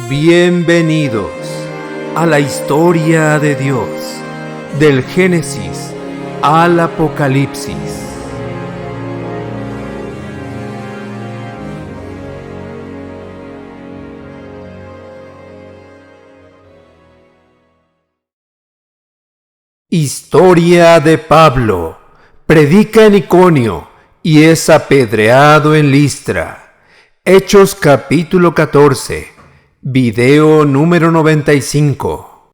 Bienvenidos a la historia de Dios, del Génesis al Apocalipsis. Historia de Pablo. Predica en Iconio y es apedreado en Listra. Hechos capítulo 14. Video número 95.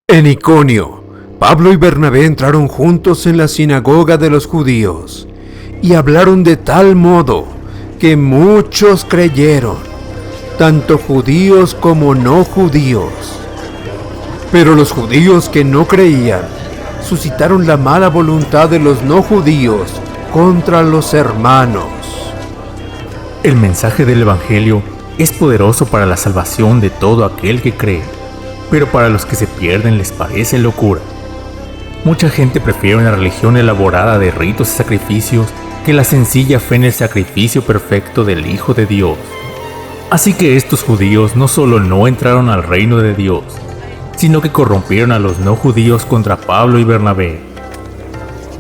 En Iconio, Pablo y Bernabé entraron juntos en la sinagoga de los judíos y hablaron de tal modo que muchos creyeron, tanto judíos como no judíos. Pero los judíos que no creían suscitaron la mala voluntad de los no judíos contra los hermanos. El mensaje del Evangelio es poderoso para la salvación de todo aquel que cree, pero para los que se pierden les parece locura. Mucha gente prefiere una religión elaborada de ritos y sacrificios que la sencilla fe en el sacrificio perfecto del Hijo de Dios. Así que estos judíos no solo no entraron al reino de Dios, sino que corrompieron a los no judíos contra Pablo y Bernabé.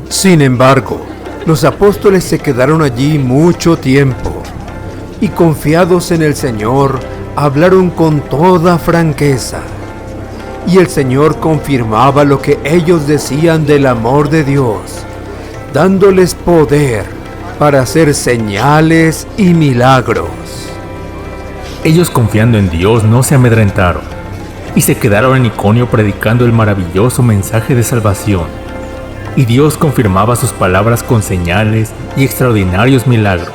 Sin embargo, los apóstoles se quedaron allí mucho tiempo y, confiados en el Señor, hablaron con toda franqueza. Y el Señor confirmaba lo que ellos decían del amor de Dios, dándoles poder para hacer señales y milagros. Ellos, confiando en Dios, no se amedrentaron y se quedaron en Iconio predicando el maravilloso mensaje de salvación. Y Dios confirmaba sus palabras con señales y extraordinarios milagros.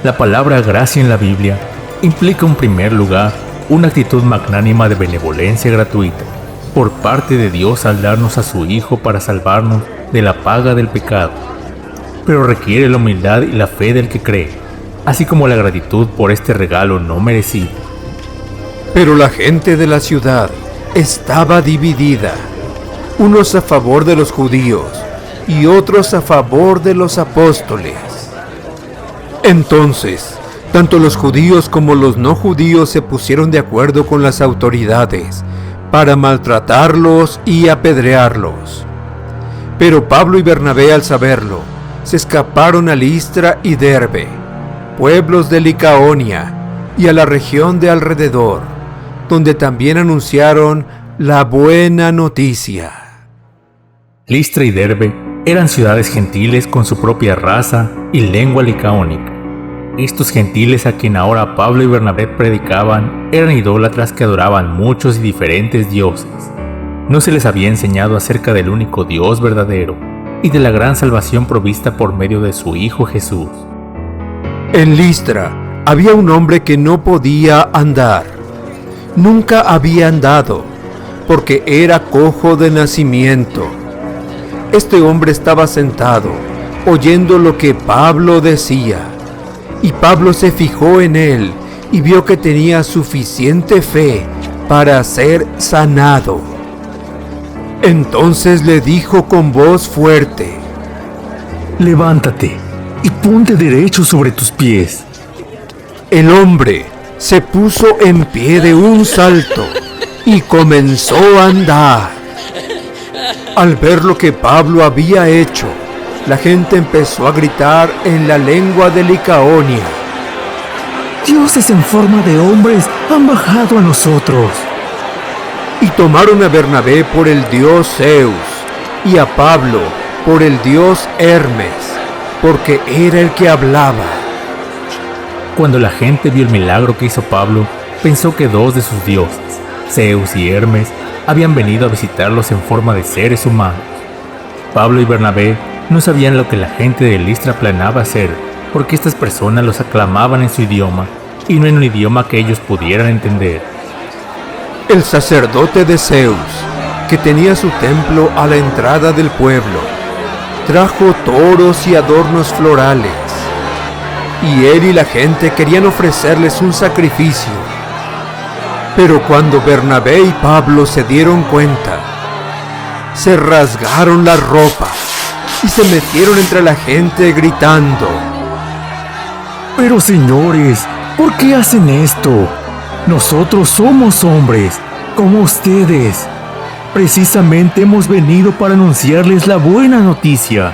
La palabra gracia en la Biblia implica en primer lugar una actitud magnánima de benevolencia gratuita por parte de Dios al darnos a su Hijo para salvarnos de la paga del pecado. Pero requiere la humildad y la fe del que cree, así como la gratitud por este regalo no merecido. Pero la gente de la ciudad estaba dividida, unos a favor de los judíos y otros a favor de los apóstoles. Entonces, tanto los judíos como los no judíos se pusieron de acuerdo con las autoridades para maltratarlos y apedrearlos. Pero Pablo y Bernabé, al saberlo, se escaparon a Listra y Derbe, pueblos de Licaonia, y a la región de alrededor, donde también anunciaron la buena noticia. Listra y Derbe eran ciudades gentiles con su propia raza y lengua licaónica. Estos gentiles a quien ahora Pablo y Bernabé predicaban eran idólatras que adoraban muchos y diferentes dioses. No se les había enseñado acerca del único Dios verdadero y de la gran salvación provista por medio de su Hijo Jesús. En Listra había un hombre que no podía andar. Nunca había andado, porque era cojo de nacimiento. Este hombre estaba sentado, oyendo lo que Pablo decía, y Pablo se fijó en él y vio que tenía suficiente fe para ser sanado. Entonces le dijo con voz fuerte: «Levántate y ponte derecho sobre tus pies». El hombre se puso en pie de un salto y comenzó a andar. Al ver lo que Pablo había hecho, la gente empezó a gritar en la lengua de Licaonia: «Dioses en forma de hombres han bajado a nosotros». Y tomaron a Bernabé por el dios Zeus y a Pablo por el dios Hermes, porque era el que hablaba. Cuando la gente vio el milagro que hizo Pablo, pensó que dos de sus dioses, Zeus y Hermes, habían venido a visitarlos en forma de seres humanos. Pablo y Bernabé no sabían lo que la gente de Listra planeaba hacer, porque estas personas los aclamaban en su idioma, y no en un idioma que ellos pudieran entender. El sacerdote de Zeus, que tenía su templo a la entrada del pueblo, trajo toros y adornos florales. Y él y la gente querían ofrecerles un sacrificio. Pero cuando Bernabé y Pablo se dieron cuenta, se rasgaron las ropas y se metieron entre la gente gritando: «Pero señores, ¿por qué hacen esto? nosotros somos hombres, como ustedes. Precisamente hemos venido para anunciarles la buena noticia,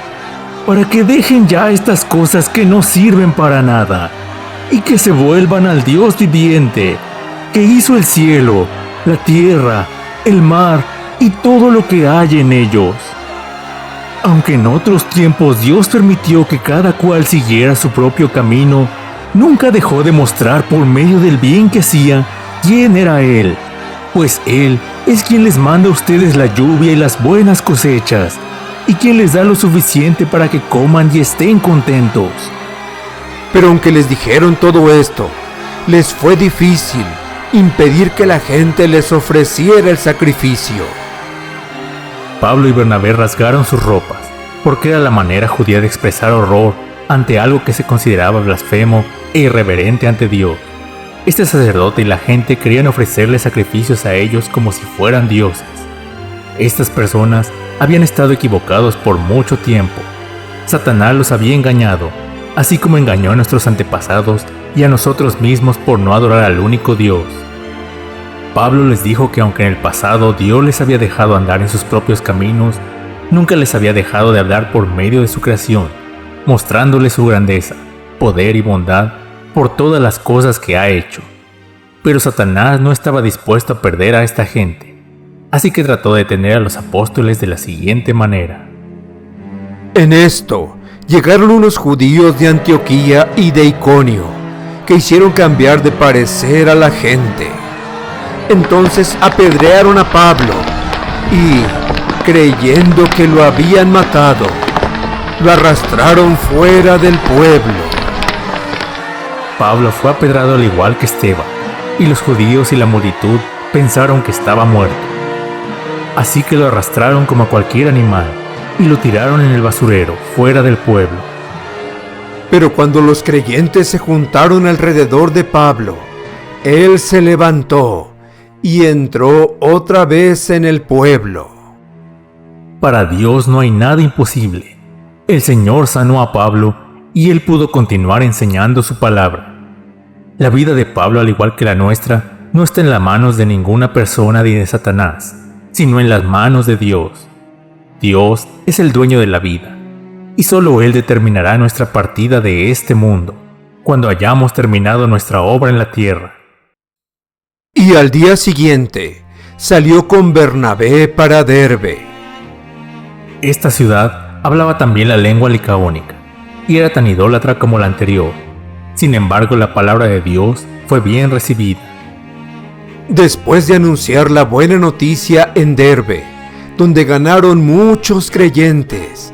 para que dejen ya estas cosas que no sirven para nada, y que se vuelvan al Dios viviente, que hizo el cielo, la tierra, el mar y todo lo que hay en ellos. Aunque en otros tiempos Dios permitió que cada cual siguiera su propio camino, nunca dejó de mostrar por medio del bien que hacía quién era Él, pues Él es quien les manda a ustedes la lluvia y las buenas cosechas, y quien les da lo suficiente para que coman y estén contentos. Pero aunque les dijeron todo esto, les fue difícil impedir que la gente les ofreciera el sacrificio. Pablo y Bernabé rasgaron sus ropas, porque era la manera judía de expresar horror ante algo que se consideraba blasfemo e irreverente ante Dios. Este sacerdote y la gente querían ofrecerle sacrificios a ellos como si fueran dioses. Estas personas habían estado equivocados por mucho tiempo. Satanás los había engañado, así como engañó a nuestros antepasados y a nosotros mismos por no adorar al único Dios. Pablo les dijo que aunque en el pasado Dios les había dejado andar en sus propios caminos, nunca les había dejado de hablar por medio de su creación, mostrándoles su grandeza, poder y bondad por todas las cosas que ha hecho. Pero Satanás no estaba dispuesto a perder a esta gente, así que trató de detener a los apóstoles de la siguiente manera. En esto llegaron unos judíos de Antioquía y de Iconio, que hicieron cambiar de parecer a la gente. Entonces apedrearon a Pablo y, creyendo que lo habían matado, lo arrastraron fuera del pueblo. Pablo fue apedrado al igual que Esteban, y los judíos y la multitud pensaron que estaba muerto. Así que lo arrastraron como a cualquier animal y lo tiraron en el basurero, fuera del pueblo. Pero cuando los creyentes se juntaron alrededor de Pablo, él se levantó y entró otra vez en el pueblo. Para Dios no hay nada imposible. El Señor sanó a Pablo y él pudo continuar enseñando su palabra. La vida de Pablo, al igual que la nuestra, no está en las manos de ninguna persona ni de Satanás, sino en las manos de Dios. Dios es el dueño de la vida, y solo Él determinará nuestra partida de este mundo, cuando hayamos terminado nuestra obra en la tierra. Y al día siguiente salió con Bernabé para Derbe. Esta ciudad hablaba también la lengua licaónica, y era tan idólatra como la anterior. Sin embargo, la palabra de Dios fue bien recibida. Después de anunciar la buena noticia en Derbe, donde ganaron muchos creyentes,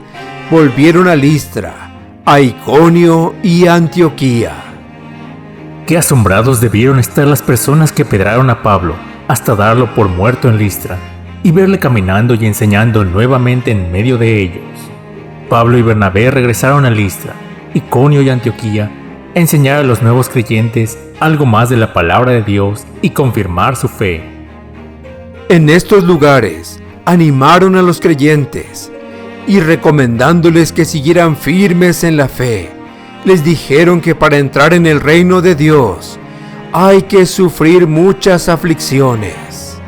volvieron a Listra, a Iconio y a Antioquía. Qué asombrados debieron estar las personas que apedraron a Pablo hasta darlo por muerto en Listra y verle caminando y enseñando nuevamente en medio de ellos. Pablo y Bernabé regresaron a Listra, Iconio y Antioquía a enseñar a los nuevos creyentes algo más de la palabra de Dios y confirmar su fe. En estos lugares animaron a los creyentes y recomendándoles que siguieran firmes en la fe, les dijeron que para entrar en el reino de Dios hay que sufrir muchas aflicciones.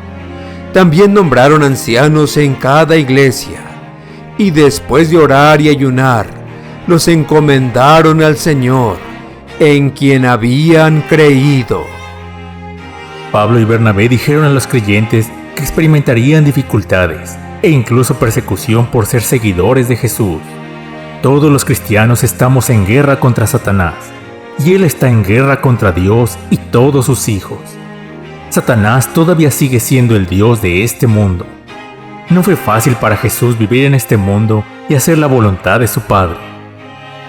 También nombraron ancianos en cada iglesia y después de orar y ayunar, los encomendaron al Señor, en quien habían creído. Pablo y Bernabé dijeron a los creyentes que experimentarían dificultades e incluso persecución por ser seguidores de Jesús. Todos los cristianos estamos en guerra contra Satanás, y él está en guerra contra Dios y todos sus hijos. Satanás todavía sigue siendo el Dios de este mundo. No fue fácil para Jesús vivir en este mundo y hacer la voluntad de su Padre.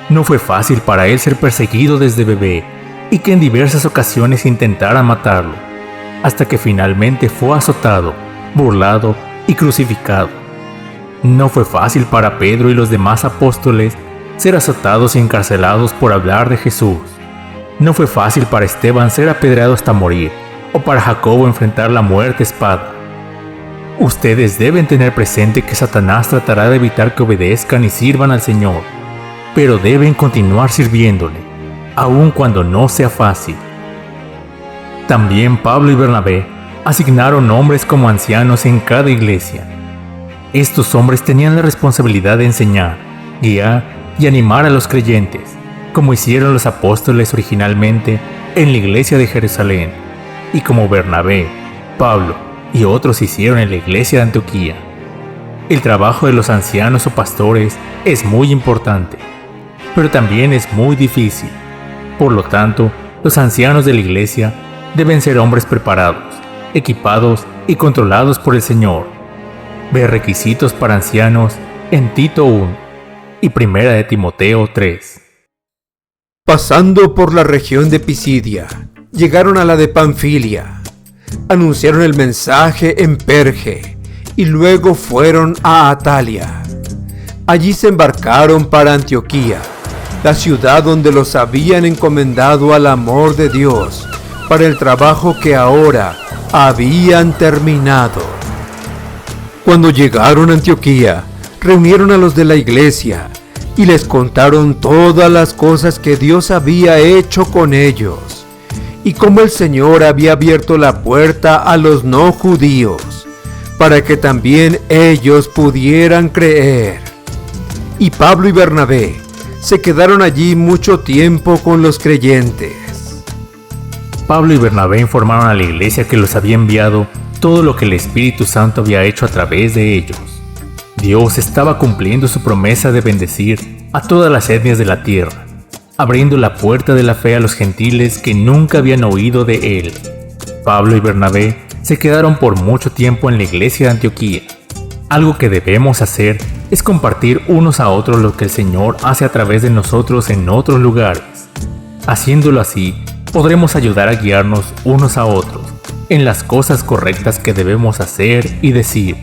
No fue fácil para él ser perseguido desde bebé y que en diversas ocasiones intentaran matarlo, hasta que finalmente fue azotado, burlado y crucificado. No fue fácil para Pedro y los demás apóstoles ser azotados y encarcelados por hablar de Jesús. No fue fácil para Esteban ser apedreado hasta morir, o para Jacobo enfrentar la muerte a espada. Ustedes deben tener presente que Satanás tratará de evitar que obedezcan y sirvan al Señor, pero deben continuar sirviéndole, aun cuando no sea fácil. También Pablo y Bernabé asignaron hombres como ancianos en cada iglesia. Estos hombres tenían la responsabilidad de enseñar, guiar y animar a los creyentes, como hicieron los apóstoles originalmente en la iglesia de Jerusalén, y como Bernabé, Pablo y otros hicieron en la iglesia de Antioquía. El trabajo de los ancianos o pastores es muy importante, pero también es muy difícil. Por lo tanto, los ancianos de la iglesia deben ser hombres preparados, equipados y controlados por el Señor. Ve requisitos para ancianos en Tito 1 y 1 de Timoteo 3. Pasando por la región de Pisidia, llegaron a la de Panfilia. Anunciaron el mensaje en Perge y luego fueron a Atalia. Allí se embarcaron para Antioquía, la ciudad donde los habían encomendado al amor de Dios para el trabajo que ahora habían terminado. Cuando llegaron a Antioquía, reunieron a los de la iglesia y les contaron todas las cosas que Dios había hecho con ellos, y cómo el Señor había abierto la puerta a los no judíos, para que también ellos pudieran creer. Y Pablo y Bernabé se quedaron allí mucho tiempo con los creyentes. Pablo y Bernabé informaron a la iglesia que los había enviado todo lo que el Espíritu Santo había hecho a través de ellos. Dios estaba cumpliendo su promesa de bendecir a todas las etnias de la tierra, abriendo la puerta de la fe a los gentiles que nunca habían oído de Él. Pablo y Bernabé se quedaron por mucho tiempo en la iglesia de Antioquía. Algo que debemos hacer es compartir unos a otros lo que el Señor hace a través de nosotros en otros lugares. Haciéndolo así, podremos ayudar a guiarnos unos a otros en las cosas correctas que debemos hacer y decir,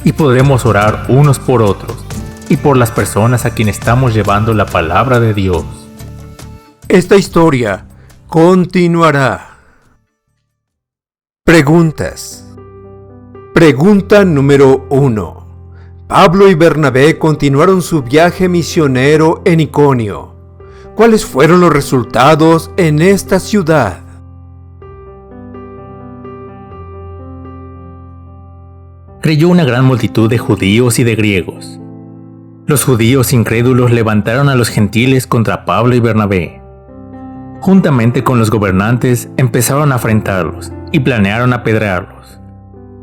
y podremos orar unos por otros y por las personas a quienes estamos llevando la palabra de Dios. Esta historia continuará. Preguntas. Pregunta número 1. Pablo y Bernabé continuaron su viaje misionero en Iconio. ¿Cuáles fueron los resultados en esta ciudad? Creyó una gran multitud de judíos y de griegos. Los judíos incrédulos levantaron a los gentiles contra Pablo y Bernabé. Juntamente con los gobernantes empezaron a afrentarlos y planearon apedrearlos.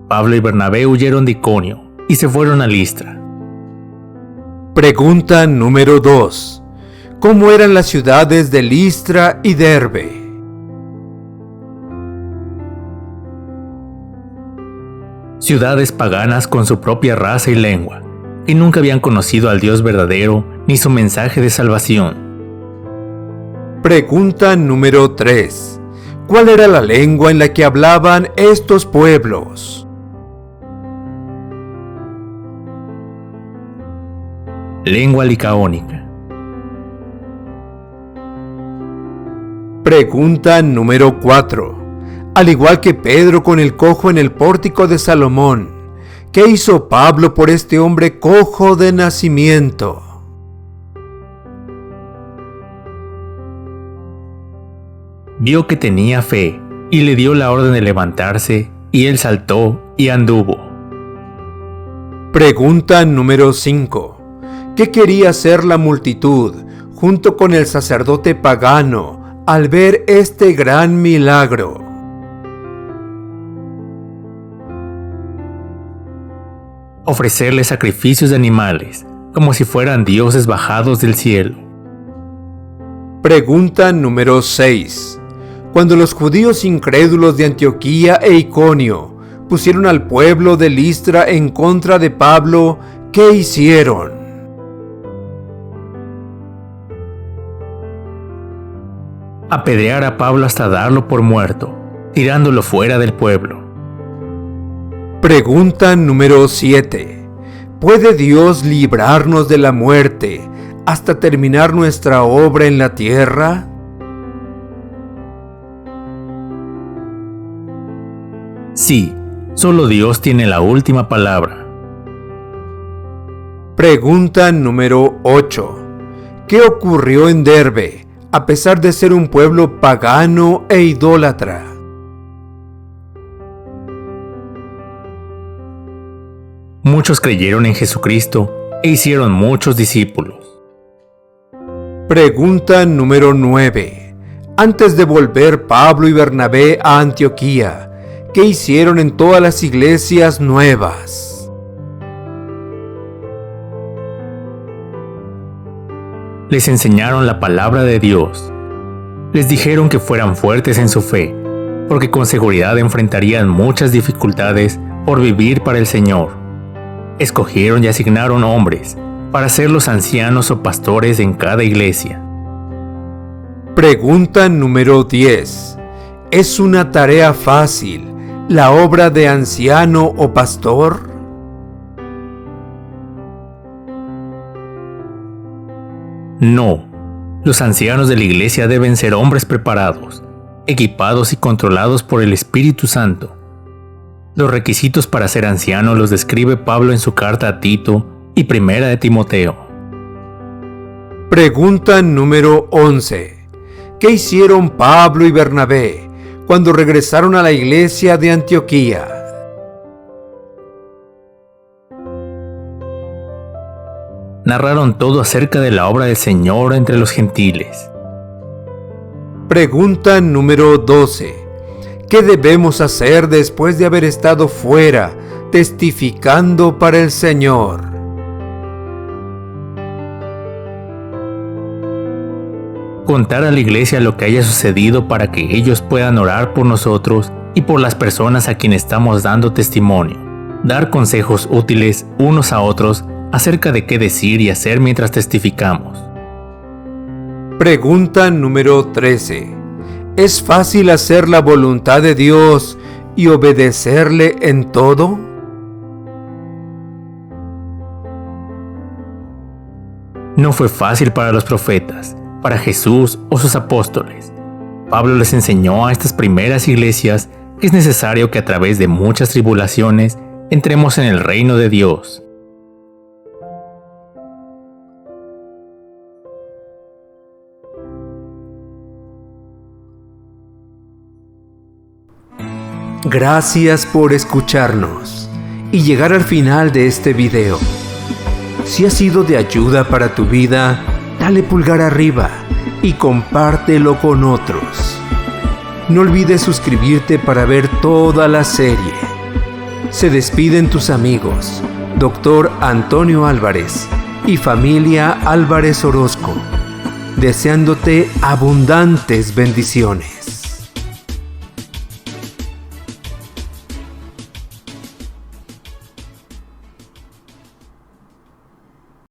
Pablo y Bernabé huyeron de Iconio y se fueron a Listra. Pregunta número 2. ¿Cómo eran las ciudades de Listra y Derbe? Ciudades paganas con su propia raza y lengua, que nunca habían conocido al Dios verdadero ni su mensaje de salvación. Pregunta número 3. ¿Cuál era la lengua en la que hablaban estos pueblos? Lengua licaónica. Pregunta número 4. Al igual que Pedro con el cojo en el pórtico de Salomón, ¿qué hizo Pablo por este hombre cojo de nacimiento? Vio que tenía fe y le dio la orden de levantarse, y él saltó y anduvo. Pregunta número 5. ¿Qué quería hacer la multitud junto con el sacerdote pagano al ver este gran milagro? Ofrecerle sacrificios de animales, como si fueran dioses bajados del cielo. Pregunta número 6. Cuando los judíos incrédulos de Antioquía e Iconio pusieron al pueblo de Listra en contra de Pablo, ¿qué hicieron? Apedrear a Pablo hasta darlo por muerto, tirándolo fuera del pueblo. Pregunta número 7. ¿Puede Dios librarnos de la muerte hasta terminar nuestra obra en la tierra? Sí, solo Dios tiene la última palabra. Pregunta número 8. ¿Qué ocurrió en Derbe, a pesar de ser un pueblo pagano e idólatra? Muchos creyeron en Jesucristo e hicieron muchos discípulos. Pregunta número 9. Antes de volver Pablo y Bernabé a Antioquía, ¿qué hicieron en todas las iglesias nuevas? Les enseñaron la palabra de Dios. Les dijeron que fueran fuertes en su fe, porque con seguridad enfrentarían muchas dificultades por vivir para el Señor. Escogieron y asignaron hombres para ser los ancianos o pastores en cada iglesia. Pregunta número 10. ¿Es una tarea fácil la obra de anciano o pastor? No, los ancianos de la iglesia deben ser hombres preparados, equipados y controlados por el Espíritu Santo. Los requisitos para ser anciano los describe Pablo en su carta a Tito y Primera de Timoteo. Pregunta número 11. ¿Qué hicieron Pablo y Bernabé cuando regresaron a la iglesia de Antioquía? Narraron todo acerca de la obra del Señor entre los gentiles. Pregunta número 12. ¿Qué debemos hacer después de haber estado fuera, testificando para el Señor? Contar a la iglesia lo que haya sucedido para que ellos puedan orar por nosotros y por las personas a quienes estamos dando testimonio. Dar consejos útiles unos a otros acerca de qué decir y hacer mientras testificamos. Pregunta número 13. ¿Es fácil hacer la voluntad de Dios y obedecerle en todo? No fue fácil para los profetas, para Jesús o sus apóstoles. Pablo les enseñó a estas primeras iglesias que es necesario que a través de muchas tribulaciones entremos en el reino de Dios. Gracias por escucharnos y llegar al final de este video. Si ha sido de ayuda para tu vida, dale pulgar arriba y compártelo con otros. No olvides suscribirte para ver toda la serie. Se despiden tus amigos, Dr. Antonio Álvarez y familia Álvarez Orozco, deseándote abundantes bendiciones.